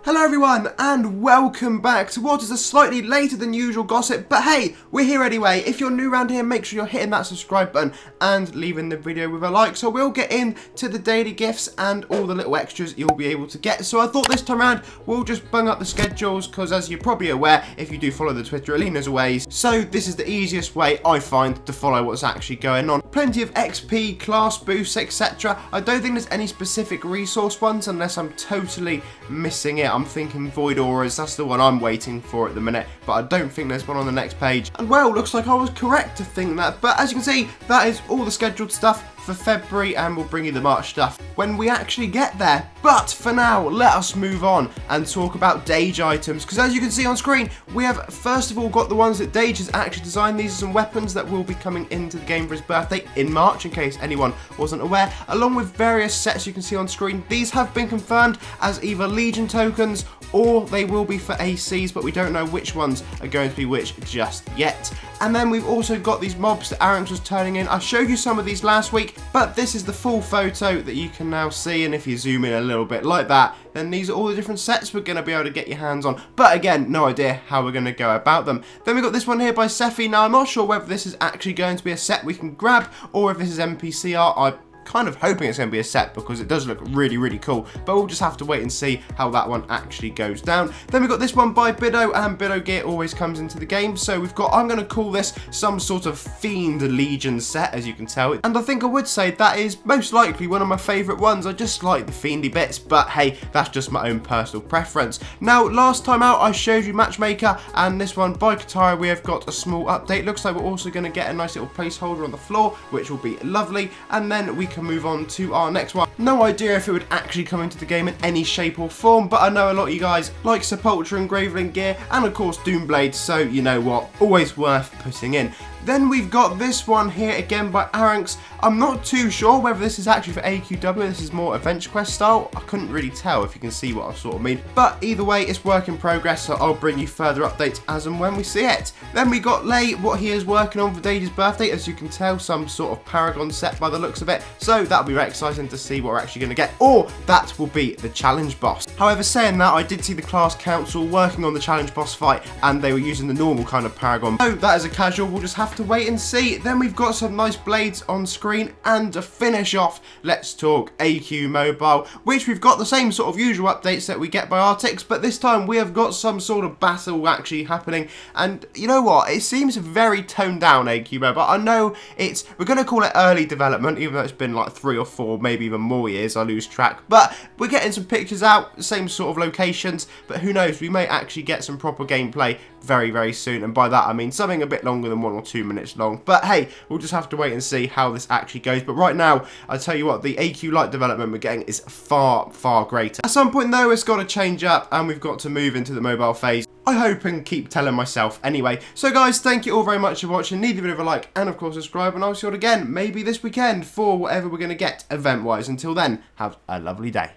Hello everyone and welcome back to what is a slightly later than usual gossip, but hey, we're here anyway. If you're new around here, make sure you're hitting that subscribe button and leaving the video with a like, so we'll get into the daily gifts and all the little extras you'll be able to get. So I thought this time around we'll just bung up the schedules, because as you're probably aware, if you do follow the Twitter, Alina's ways, so this is the easiest way I find to follow what's actually going on. Plenty of XP, class boosts, etc. I don't think there's any specific resource ones unless I'm totally missing it. I'm thinking Void Auras, that's the one I'm waiting for at the minute, but I don't think there's one on the next page. And well, looks like I was correct to think that, but as you can see, that is all the scheduled stuff for February, and we'll bring you the March stuff when we actually get there. But for now, let us move on and talk about Dage items, because as you can see on screen, we have first of all got the ones that Dage has actually designed. These are some weapons that will be coming into the game for his birthday in March, in case anyone wasn't aware, along with various sets you can see on screen. These have been confirmed as either Legion tokens or they will be for ACs, but we don't know which ones are going to be which just yet. And then we've also got these mobs that Aaron was turning in. I showed you some of these last week, but this is the full photo that you can now see, and if you zoom in a little bit like that, then these are all the different sets we're going to be able to get your hands on. But again, no idea how we're going to go about them. Then we've got this one here by Sephi. Now, I'm not sure whether this is actually going to be a set we can grab, or if this is NPC art. I'm kind of hoping it's going to be a set because it does look really cool, but we'll just have to wait and see how that one actually goes down. Then we've got this one by Biddo, and Biddo gear always comes into the game, so we've got, I'm going to call this some sort of Fiend Legion set, as you can tell, and I think I would say that is most likely one of my favourite ones. I just like the fiendy bits, but hey, that's just my own personal preference. Now, last time out I showed you Matchmaker, and this one by Katara we have got a small update. Looks like we're also going to get a nice little placeholder on the floor, which will be lovely, and then we can move on to our next one. No idea if it would actually come into the game in any shape or form, but I know a lot of you guys like Sepultura and Graveling gear, and of course Doomblade, so you know what, always worth putting in. Then we've got this one here again by Aranx. I'm not too sure whether this is actually for AQW, this is more Adventure Quest style. I couldn't really tell, if you can see what I sort of mean. But either way, it's work in progress, so I'll bring you further updates as and when we see it. Then we got Lay, what he is working on for Dage's birthday. As you can tell, some sort of Paragon set by the looks of it. So that'll be very exciting to see what we're actually going to get. Or that will be the challenge boss. However, saying that, I did see the class council working on the challenge boss fight, and they were using the normal kind of Paragon. So that is a casual, we'll just have to wait and see. Then we've got some nice blades on screen, and to finish off, let's talk AQMobile, which we've got the same sort of usual updates that we get by Artix, but this time we have got some sort of battle actually happening, and you know what, it seems very toned down, AQMobile. I know we're going to call it early development, even though it's been like 3 or 4, maybe even more years, I lose track, but we're getting some pictures out, same sort of locations, but who knows, we may actually get some proper gameplay very soon, and by that I mean something a bit longer than 1 or 2 minutes long. But hey, we'll just have to wait and see how this actually goes. But right now, I tell you what, the AQ Lite development we're getting is far greater. At some point though, it's got to change up, and we've got to move into the mobile phase, I hope, and keep telling myself anyway. So guys, thank you all very much for watching. Leave a bit of a like, and of course subscribe, and I'll see you all again maybe this weekend for whatever we're going to get event wise. Until then, have a lovely day.